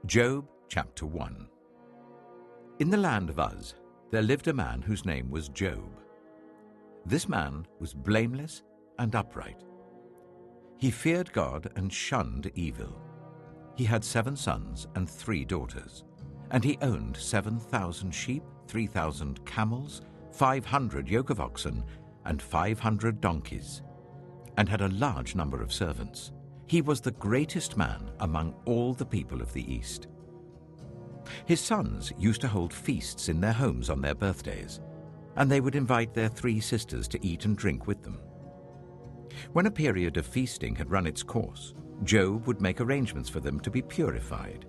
Job chapter 1. In the land of Uz there lived a man whose name was Job. This man was blameless and upright. He feared God and shunned evil. He had 7 sons and 3 daughters, and he owned 7,000 sheep, 3,000 camels, 500 yoke of oxen, and 500 donkeys, and had a large number of servants. He was the greatest man among all the people of the East. His sons used to hold feasts in their homes on their birthdays, and they would invite their 3 sisters to eat and drink with them. When a period of feasting had run its course, Job would make arrangements for them to be purified.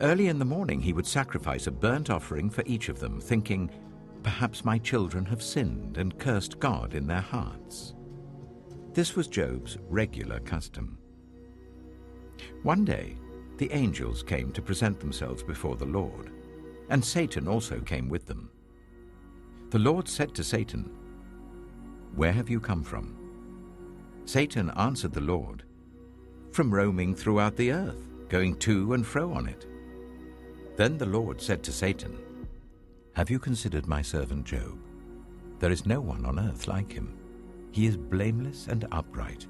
Early in the morning he would sacrifice a burnt offering for each of them, thinking, "Perhaps my children have sinned and cursed God in their hearts." This was Job's regular custom. One day, the angels came to present themselves before the Lord, and Satan also came with them. The Lord said to Satan, "Where have you come from?" Satan answered the Lord, "From roaming throughout the earth, going to and fro on it." Then the Lord said to Satan, "Have you considered my servant Job? There is no one on earth like him. He is blameless and upright,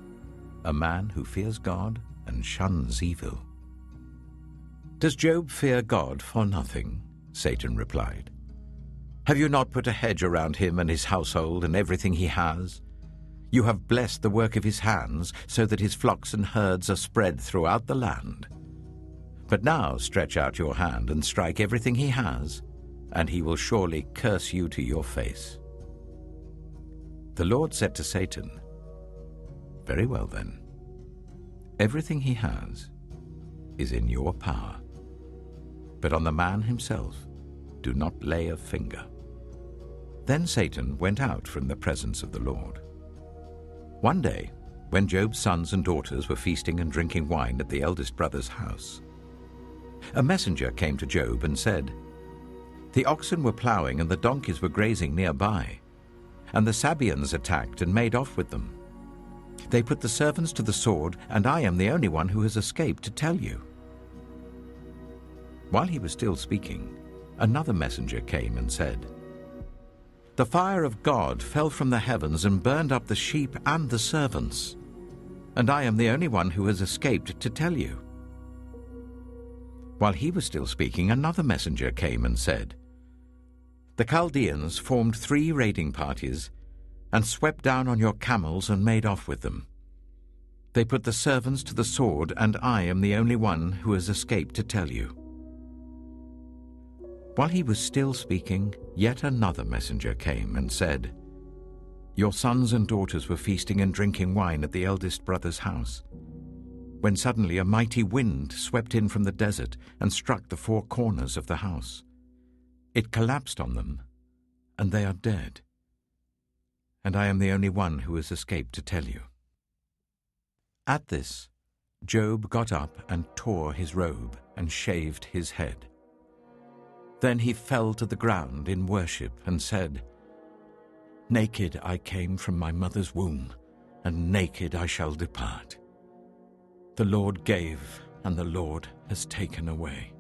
a man who fears God and shuns evil." "Does Job fear God for nothing?" Satan replied. "Have you not put a hedge around him and his household and everything he has? You have blessed the work of his hands, so that his flocks and herds are spread throughout the land. But now stretch out your hand and strike everything he has, and he will surely curse you to your face." The Lord said to Satan, "Very well then. Everything he has is in your power. But on the man himself, do not lay a finger." Then Satan went out from the presence of the Lord. One day, when Job's sons and daughters were feasting and drinking wine at the eldest brother's house, a messenger came to Job and said, "The oxen were plowing and the donkeys were grazing nearby, and the Sabeans attacked and made off with them. They put the servants to the sword, and I am the only one who has escaped to tell you." While he was still speaking, another messenger came and said, "The fire of God fell from the heavens and burned up the sheep and the servants, and I am the only one who has escaped to tell you." While he was still speaking, another messenger came and said, "The Chaldeans formed 3 raiding parties and swept down on your camels and made off with them. They put the servants to the sword, and I am the only one who has escaped to tell you." While he was still speaking, yet another messenger came and said, "Your sons and daughters were feasting and drinking wine at the eldest brother's house, when suddenly a mighty wind swept in from the desert and struck the 4 corners of the house. It collapsed on them, and they are dead. And I am the only one who has escaped to tell you." At this, Job got up and tore his robe and shaved his head. Then he fell to the ground in worship and said, "Naked I came from my mother's womb, and naked I shall depart. The Lord gave, and the Lord has taken away.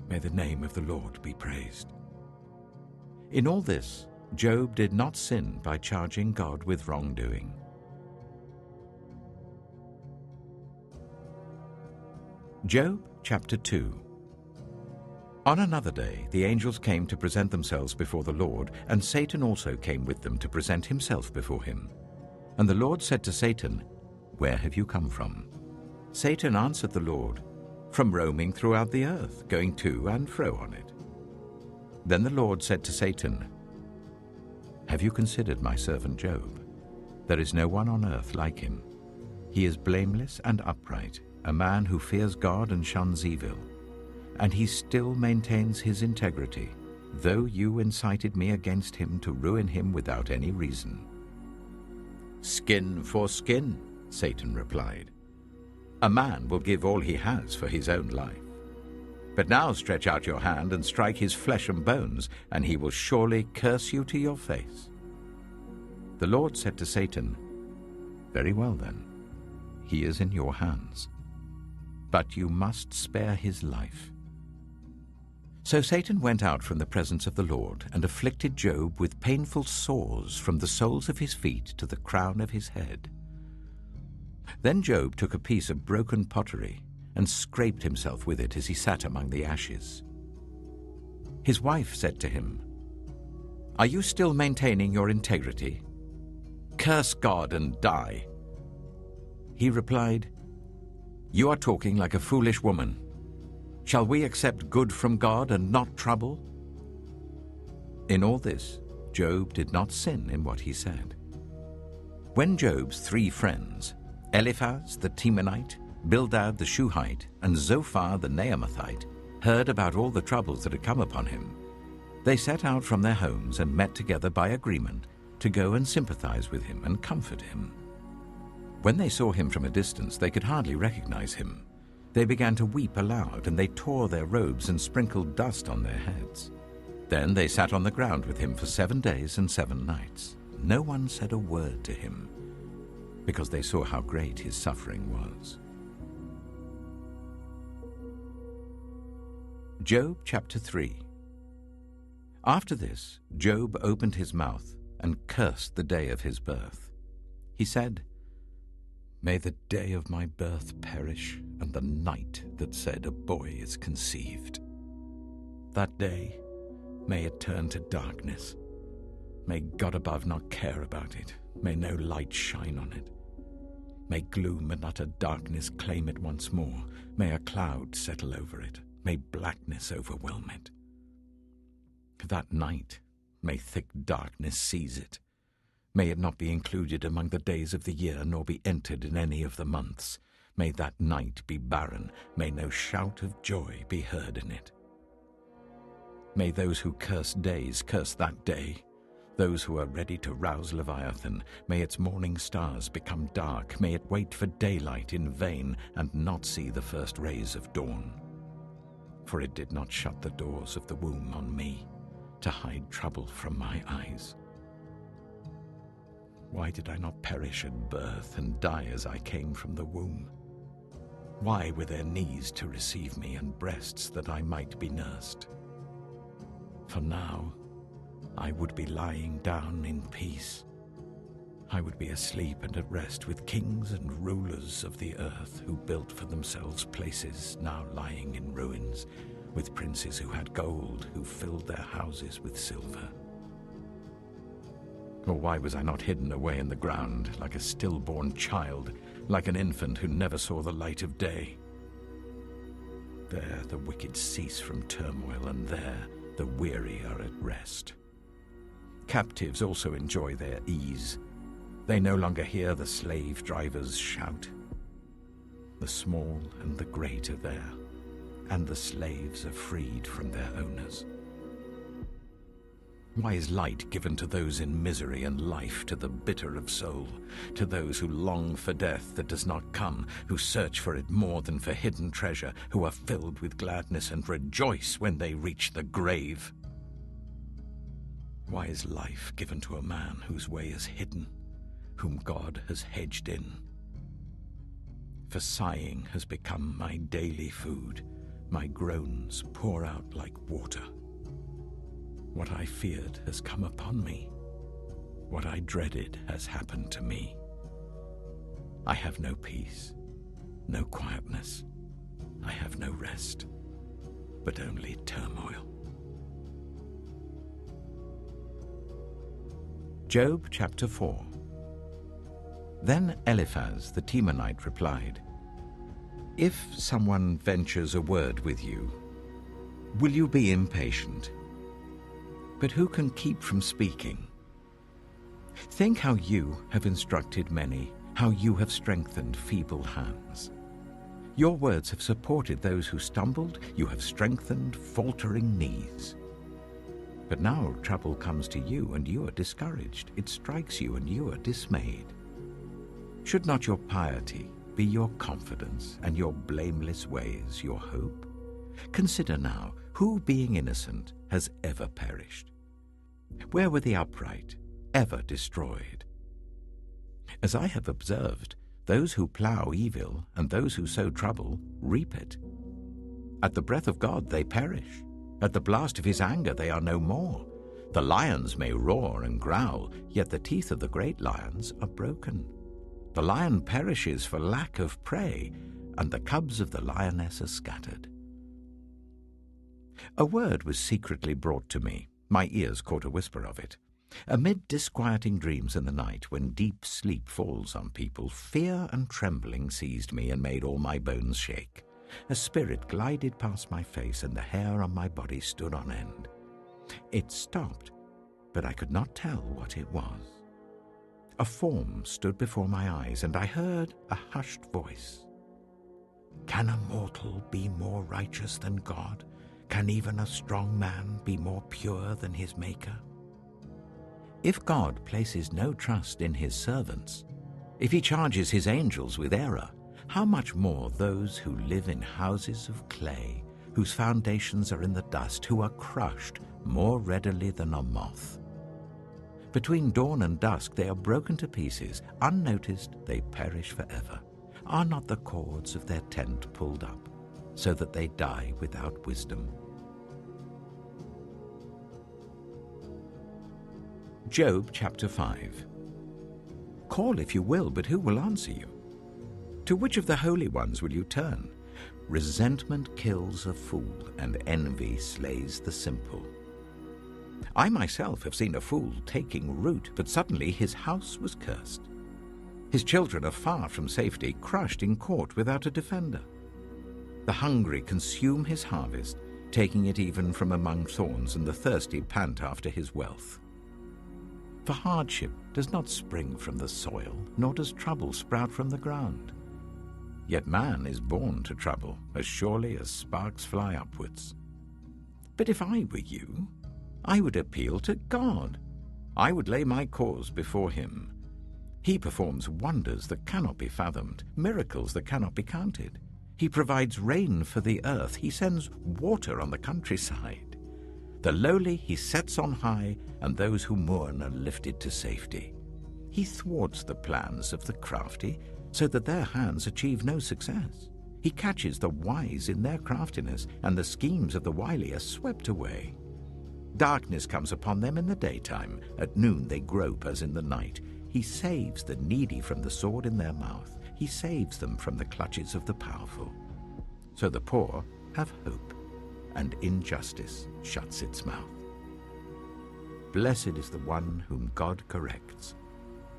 May the name of the Lord be praised." In all this, Job did not sin by charging God with wrongdoing. Job chapter 2. On another day, the angels came to present themselves before the Lord, and Satan also came with them to present himself before him. And the Lord said to Satan, "Where have you come from?" Satan answered the Lord, "From roaming throughout the earth, going to and fro on it." Then the Lord said to Satan, "Have you considered my servant Job? There is no one on earth like him. He is blameless and upright, a man who fears God and shuns evil. And he still maintains his integrity, though you incited me against him to ruin him without any reason." "Skin for skin," Satan replied. "A man will give all he has for his own life. But now stretch out your hand and strike his flesh and bones, and he will surely curse you to your face." The Lord said to Satan, "Very well then, he is in your hands. but you must spare his life." So Satan went out from the presence of the Lord and afflicted Job with painful sores from the soles of his feet to the crown of his head. Then Job took a piece of broken pottery and scraped himself with it as he sat among the ashes. His wife said to him, "Are you still maintaining your integrity? Curse God and die." He replied, "You are talking like a foolish woman. Shall we accept good from God and not trouble?" In all this, Job did not sin in what he said. When Job's 3 friends, Eliphaz the Temanite, Bildad the Suchete, and Zophar the Naamathite, heard about all the troubles that had come upon him, they set out from their homes and met together by agreement to go and sympathize with him and comfort him. When they saw him from a distance, they could hardly recognize him. They began to weep aloud, and they tore their robes and sprinkled dust on their heads. Then they sat on the ground with him for 7 days and 7 nights. No one said a word to him, because they saw how great his suffering was. Job chapter 3. After this, Job opened his mouth and cursed the day of his birth. He said, "May the day of my birth perish, and the night that said a boy is conceived. That day, may it turn to darkness. May God above not care about it. May no light shine on it. May gloom and utter darkness claim it once more. May a cloud settle over it. May blackness overwhelm it. That night, may thick darkness seize it. May it not be included among the days of the year, nor be entered in any of the months. May that night be barren. May no shout of joy be heard in it. May those who curse days curse that day. Those who are ready to rouse Leviathan, may its morning stars become dark. May it wait for daylight in vain and not see the first rays of dawn. For it did not shut the doors of the womb on me, to hide trouble from my eyes. Why did I not perish at birth and die as I came from the womb? Why were there knees to receive me and breasts that I might be nursed? For now I would be lying down in peace. I would be asleep and at rest with kings and rulers of the earth who built for themselves places now lying in ruins, with princes who had gold, who filled their houses with silver. Or why was I not hidden away in the ground like a stillborn child, like an infant who never saw the light of day? There the wicked cease from turmoil, and there the weary are at rest. Captives also enjoy their ease. They no longer hear the slave drivers shout. The small and the great are there, and the slaves are freed from their owners. Why is light given to those in misery, and life to the bitter of soul, to those who long for death that does not come, who search for it more than for hidden treasure, who are filled with gladness and rejoice when they reach the grave? Why is life given to a man whose way is hidden, whom God has hedged in? For sighing has become my daily food, my groans pour out like water. What I feared has come upon me. What I dreaded has happened to me. I have no peace, no quietness. I have no rest, but only turmoil. Job chapter 4. Then Eliphaz the Temanite replied, "If someone ventures a word with you, will you be impatient? But who can keep from speaking? Think how you have instructed many, how you have strengthened feeble hands. Your words have supported those who stumbled, you have strengthened faltering knees. But now trouble comes to you, and you are discouraged. It strikes you, and you are dismayed. Should not your piety be your confidence, and your blameless ways your hope? Consider now, who being innocent has ever perished? Where were the upright ever destroyed? As I have observed, Those who plough evil and those who sow trouble reap it. At the breath of God they perish. At the blast of his anger they are no more. The lions may roar and growl, yet the teeth of the great lions are broken. The lion perishes for lack of prey, and the cubs of the lioness are scattered. A word was secretly brought to me. My ears caught a whisper of it. Amid disquieting dreams in the night, when deep sleep falls on people, fear and trembling seized me and made all my bones shake. A spirit glided past my face, and the hair on my body stood on end. It stopped, but I could not tell what it was. A form stood before my eyes, and I heard a hushed voice. "Can a mortal be more righteous than God? Can even a strong man be more pure than his Maker?" If God places no trust in his servants, if he charges his angels with error, how much more those who live in houses of clay, whose foundations are in the dust, who are crushed more readily than a moth. Between dawn and dusk they are broken to pieces. Unnoticed they perish forever. Are not the cords of their tent pulled up, so that they die without wisdom? Job chapter 5. Call if you will, but who will answer you? To which of the holy ones will you turn? Resentment kills a fool, and envy slays the simple. I myself have seen a fool taking root, but suddenly his house was cursed. His children are far from safety, crushed in court without a defender. The hungry consume his harvest, taking it even from among thorns, and the thirsty pant after his wealth. For hardship does not spring from the soil, nor does trouble sprout from the ground. Yet man is born to trouble, as surely as sparks fly upwards. But if I were you, I would appeal to God. I would lay my cause before him. He performs wonders that cannot be fathomed, miracles that cannot be counted. He provides rain for the earth. He sends water on the countryside. The lowly he sets on high, and those who mourn are lifted to safety. He thwarts the plans of the crafty, so that their hands achieve no success. He catches the wise in their craftiness, and the schemes of the wily are swept away. Darkness comes upon them in the daytime. At noon they grope as in the night. He saves the needy from the sword in their mouth. He saves them from the clutches of the powerful. So the poor have hope, and injustice shuts its mouth. Blessed is the one whom God corrects.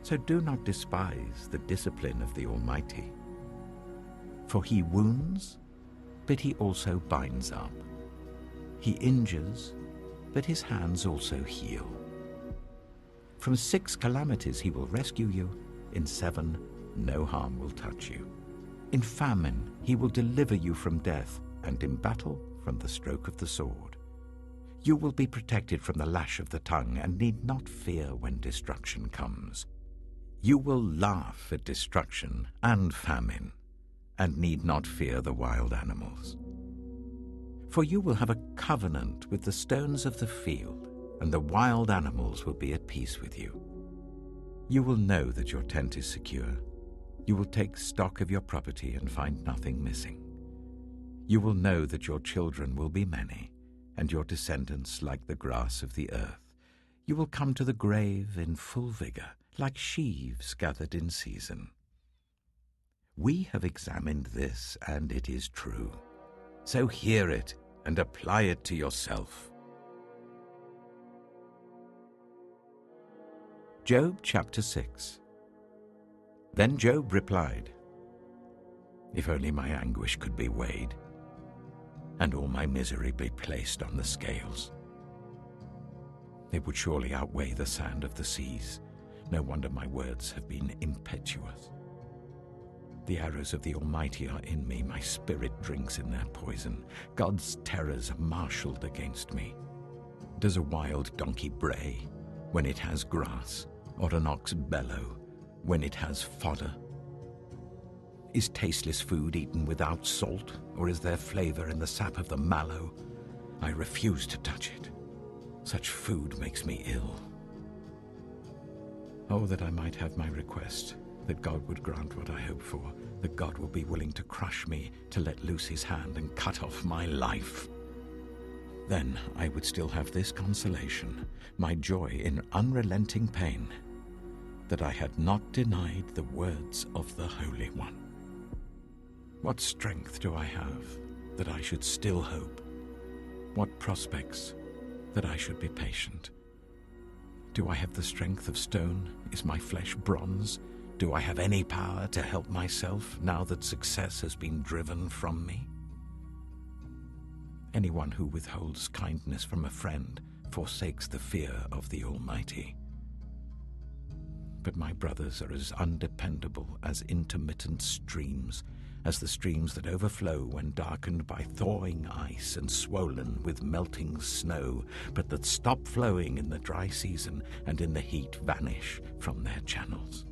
So do not despise the discipline of the Almighty. For he wounds, but he also binds up. He injures, but his hands also heal. From 6 calamities he will rescue you. In 7, no harm will touch you. In famine he will deliver you from death, and in battle from the stroke of the sword. You will be protected from the lash of the tongue, and need not fear when destruction comes. You will laugh at destruction and famine, and need not fear the wild animals. For you will have a covenant with the stones of the field, and the wild animals will be at peace with you. You will know that your tent is secure. You will take stock of your property and find nothing missing. You will know that your children will be many, and your descendants like the grass of the earth. You will come to the grave in full vigor, like sheaves gathered in season. We have examined this, and it is true. So hear it and apply it to yourself. Job chapter 6. Then Job replied, "If only my anguish could be weighed, and all my misery be placed on the scales. It would surely outweigh the sand of the seas. No wonder my words have been impetuous. The arrows of the Almighty are in me. My spirit drinks in their poison. God's terrors are marshaled against me. Does a wild donkey bray when it has grass, or an ox bellow when it has fodder? Is tasteless food eaten without salt, or is there flavor in the sap of the mallow? I refuse to touch it. Such food makes me ill. Oh, that I might have my request, that God would grant what I hope for, that God will be willing to crush me, to let loose his hand and cut off my life. Then I would still have this consolation, my joy in unrelenting pain, that I had not denied the words of the Holy One. What strength do I have that I should still hope? What prospects that I should be patient? Do I have the strength of stone? Is my flesh bronze? Do I have any power to help myself now that success has been driven from me? Anyone who withholds kindness from a friend forsakes the fear of the Almighty. But my brothers are as undependable as intermittent streams, as the streams that overflow when darkened by thawing ice and swollen with melting snow, but that stop flowing in the dry season and in the heat vanish from their channels.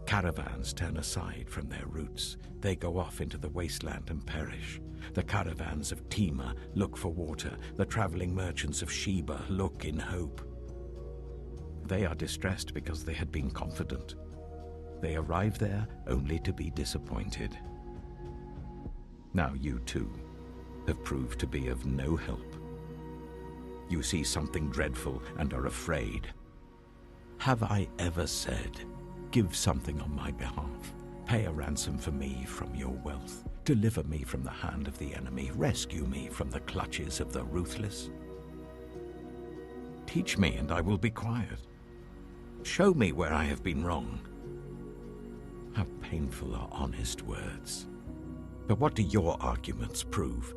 Caravans turn aside from their routes. They go off into the wasteland and perish. The caravans of Tema look for water. The traveling merchants of Sheba look in hope. They are distressed because they had been confident. They arrive there only to be disappointed. Now you too have proved to be of no help. You see something dreadful and are afraid. Have I ever said, give something on my behalf, pay a ransom for me from your wealth, deliver me from the hand of the enemy, rescue me from the clutches of the ruthless? Teach me and I will be quiet. Show me where I have been wrong. How painful are honest words. But what do your arguments prove?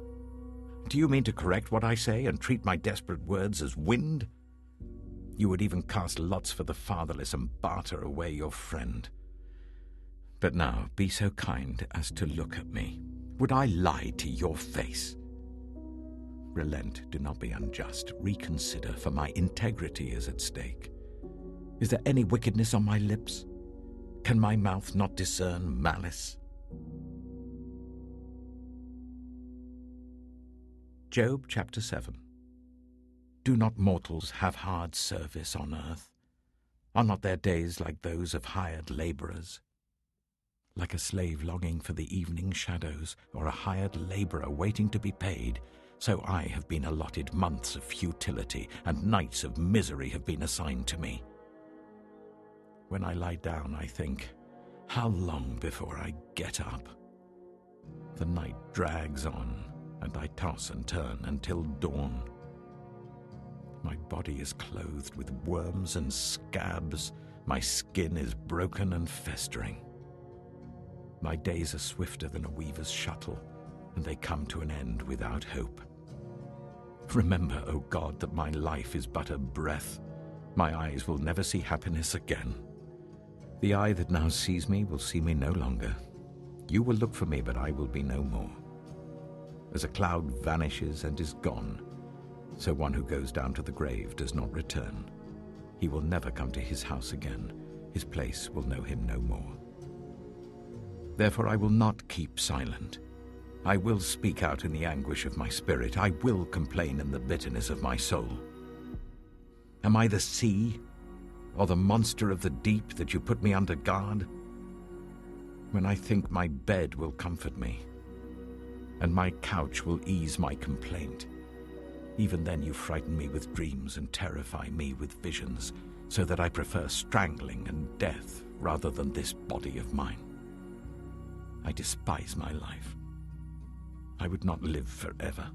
Do you mean to correct what I say and treat my desperate words as wind? You would even cast lots for the fatherless and barter away your friend. But now be so kind as to look at me. Would I lie to your face? Relent, do not be unjust. Reconsider, for my integrity is at stake. Is there any wickedness on my lips? Can my mouth not discern malice? Job chapter 7. Do not mortals have hard service on earth? Are not their days like those of hired laborers? Like a slave longing for the evening shadows, or a hired laborer waiting to be paid, so I have been allotted months of futility, and nights of misery have been assigned to me. When I lie down, I think, how long before I get up? The night drags on, and I toss and turn until dawn. My body is clothed with worms and scabs. My skin is broken and festering. My days are swifter than a weaver's shuttle, and they come to an end without hope. Remember, O God, that my life is but a breath. My eyes will never see happiness again. The eye that now sees me will see me no longer. You will look for me, but I will be no more. As a cloud vanishes and is gone, so one who goes down to the grave does not return. He will never come to his house again. His place will know him no more. Therefore I will not keep silent. I will speak out in the anguish of my spirit. I will complain in the bitterness of my soul. Am I the sea, or the monster of the deep that you put me under guard? When I think my bed will comfort me, and my couch will ease my complaint, even then you frighten me with dreams and terrify me with visions, so that I prefer strangling and death rather than this body of mine. I despise my life. I would not live forever.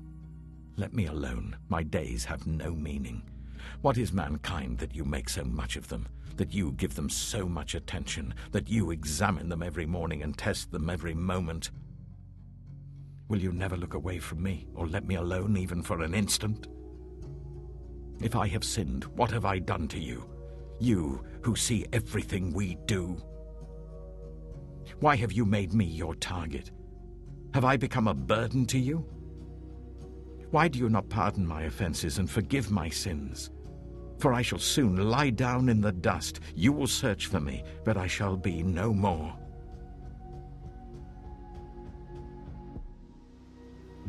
Let me alone. My days have no meaning. What is mankind that you make so much of them, that you give them so much attention, that you examine them every morning and test them every moment? Will you never look away from me, or let me alone even for an instant? If I have sinned, what have I done to you? You who see everything we do. Why have you made me your target? Have I become a burden to you? Why do you not pardon my offenses and forgive my sins? For I shall soon lie down in the dust. You will search for me, but I shall be no more.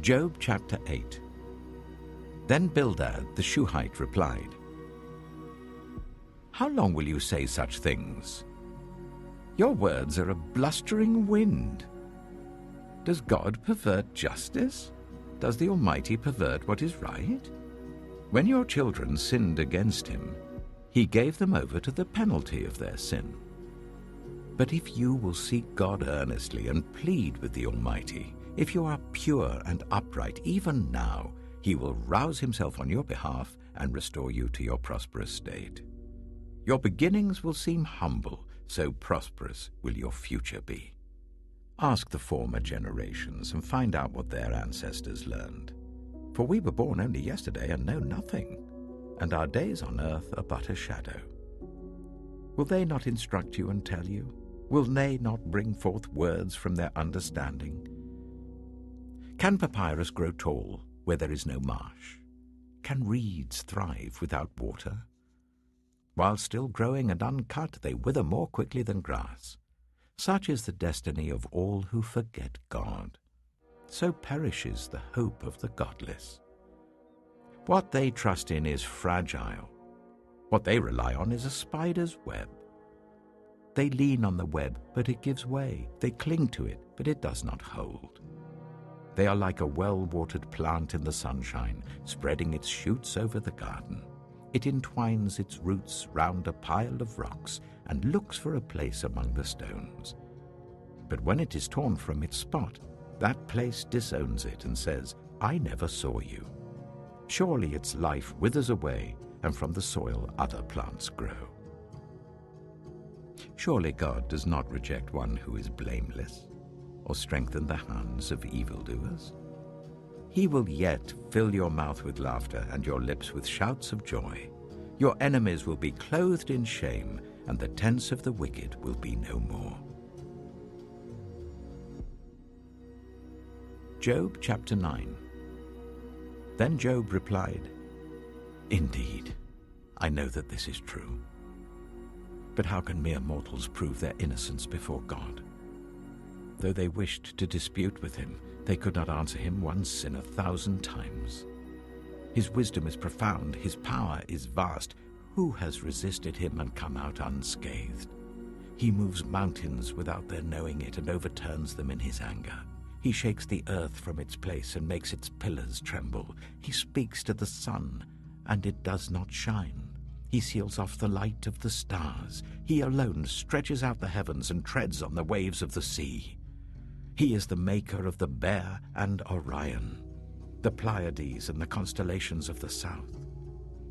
Job chapter 8. Then Bildad the Shuhite replied, How long will you say such things? Your words are a blustering wind. Does God pervert justice? Does the Almighty pervert what is right? When your children sinned against him, he gave them over to the penalty of their sin. But if you will seek God earnestly and plead with the Almighty, if you are pure and upright, even now, he will rouse himself on your behalf and restore you to your prosperous state. Your beginnings will seem humble, so prosperous will your future be. Ask the former generations and find out what their ancestors learned. For we were born only yesterday and know nothing, and our days on earth are but a shadow. Will they not instruct you and tell you? Will they not bring forth words from their understanding? Can papyrus grow tall where there is no marsh? Can reeds thrive without water? While still growing and uncut, they wither more quickly than grass. Such is the destiny of all who forget God. So perishes the hope of the godless. What they trust in is fragile. What they rely on is a spider's web. They lean on the web, but it gives way. They cling to it, but it does not hold. They are like a well-watered plant in the sunshine, spreading its shoots over the garden. It entwines its roots round a pile of rocks and looks for a place among the stones. But when it is torn from its spot, that place disowns it and says, "I never saw you." Surely its life withers away, and from the soil other plants grow. Surely God does not reject one who is blameless, or strengthen the hands of evildoers. He will yet fill your mouth with laughter and your lips with shouts of joy. Your enemies will be clothed in shame, and the tents of the wicked will be no more. Job chapter 9. Then Job replied, "Indeed, I know that this is true. But how can mere mortals prove their innocence before God? Though they wished to dispute with him, they could not answer him one sin 1,000 times. His wisdom is profound, his power is vast. Who has resisted him and come out unscathed? He moves mountains without their knowing it and overturns them in his anger. He shakes the earth from its place and makes its pillars tremble. He speaks to the sun, and it does not shine. He seals off the light of the stars. He alone stretches out the heavens and treads on the waves of the sea. He is the maker of the Bear and Orion, the Pleiades and the constellations of the south.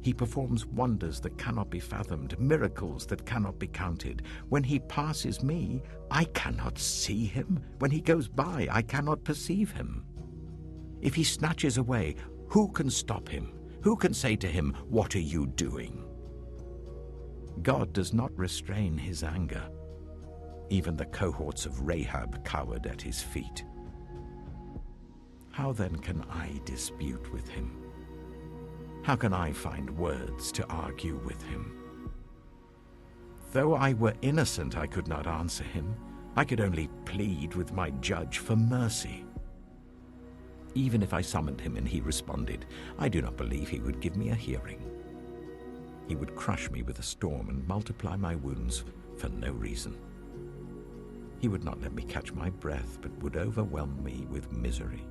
He performs wonders that cannot be fathomed, miracles that cannot be counted. When he passes me, I cannot see him. When he goes by, I cannot perceive him. If he snatches away, who can stop him? Who can say to him, "What are you doing?" God does not restrain his anger. Even the cohorts of Rahab cowered at his feet. How then can I dispute with him? How can I find words to argue with him? Though I were innocent, I could not answer him. I could only plead with my judge for mercy. Even if I summoned him and he responded, I do not believe he would give me a hearing. He would crush me with a storm and multiply my wounds for no reason. He would not let me catch my breath, but would overwhelm me with misery.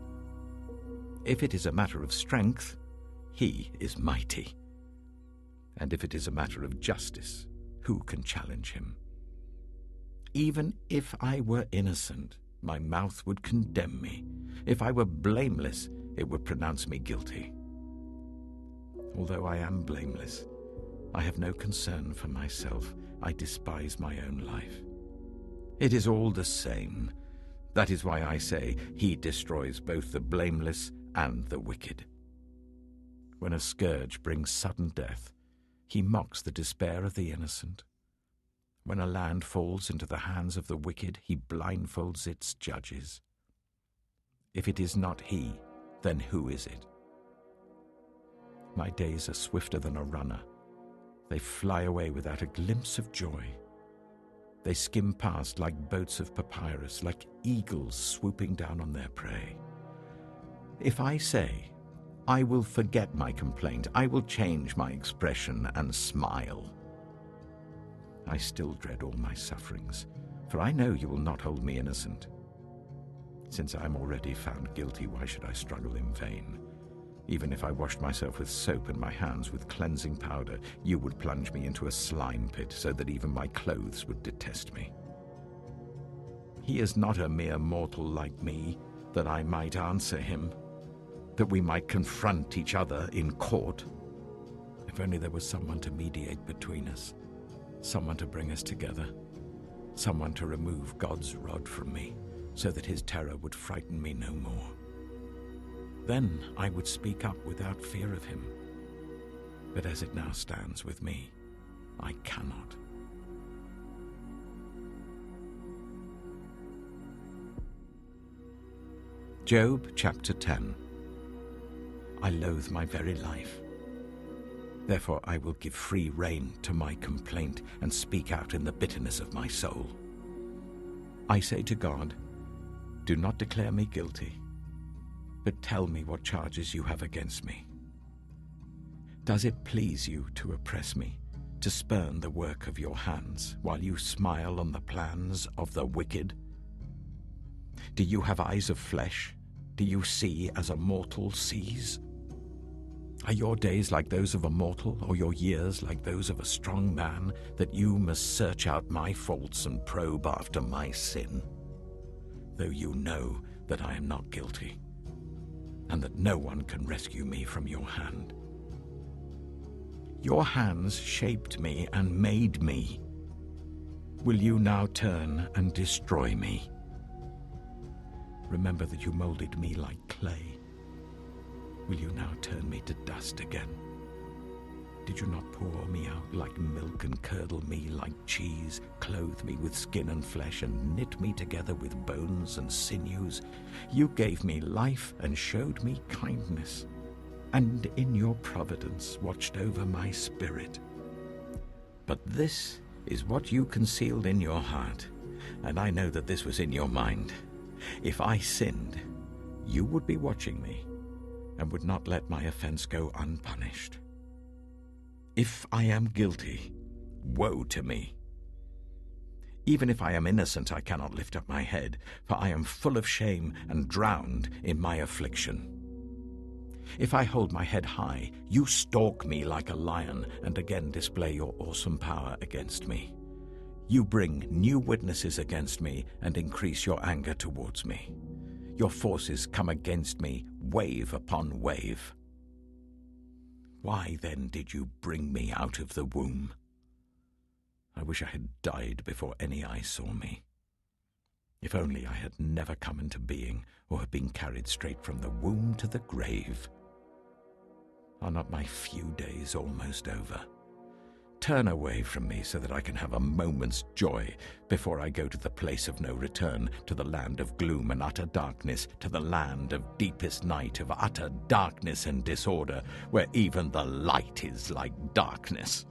If it is a matter of strength, he is mighty. And if it is a matter of justice, who can challenge him? Even if I were innocent, my mouth would condemn me. If I were blameless, it would pronounce me guilty. Although I am blameless, I have no concern for myself. I despise my own life. It is all the same. That is why I say, he destroys both the blameless and the wicked. When a scourge brings sudden death, he mocks the despair of the innocent. When a land falls into the hands of the wicked, he blindfolds its judges. If it is not he, then who is it? My days are swifter than a runner. They fly away without a glimpse of joy. They skim past like boats of papyrus, like eagles swooping down on their prey. If I say, I will forget my complaint, I will change my expression and smile, I still dread all my sufferings, for I know you will not hold me innocent. Since I am already found guilty, why should I struggle in vain? Even if I washed myself with soap and my hands with cleansing powder, you would plunge me into a slime pit so that even my clothes would detest me. He is not a mere mortal like me, that I might answer him, that we might confront each other in court. If only there was someone to mediate between us, someone to bring us together, someone to remove God's rod from me, so that his terror would frighten me no more. Then I would speak up without fear of him. But as it now stands with me, I cannot. Job chapter 10. I loathe my very life. Therefore I will give free rein to my complaint and speak out in the bitterness of my soul. I say to God, do not declare me guilty, but tell me what charges you have against me. Does it please you to oppress me, to spurn the work of your hands, while you smile on the plans of the wicked? Do you have eyes of flesh? Do you see as a mortal sees? Are your days like those of a mortal, or your years like those of a strong man, that you must search out my faults and probe after my sin? Though you know that I am not guilty, and that no one can rescue me from your hand. Your hands shaped me and made me. Will you now turn and destroy me? Remember that you molded me like clay. Will you now turn me to dust again? Did you not pour me out like milk and curdle me like cheese, clothe me with skin and flesh, and knit me together with bones and sinews? You gave me life and showed me kindness, and in your providence watched over my spirit. But this is what you concealed in your heart, and I know that this was in your mind. If I sinned, you would be watching me, and would not let my offense go unpunished. If I am guilty, woe to me. Even if I am innocent, I cannot lift up my head, for I am full of shame and drowned in my affliction. If I hold my head high, you stalk me like a lion, and again display your awesome power against me. You bring new witnesses against me and increase your anger towards me. Your forces come against me, wave upon wave. Why then did you bring me out of the womb? I wish I had died before any eye saw me. If only I had never come into being, or had been carried straight from the womb to the grave. Are not my few days almost over? Turn away from me so that I can have a moment's joy before I go to the place of no return, to the land of gloom and utter darkness, to the land of deepest night, of utter darkness and disorder, where even the light is like darkness.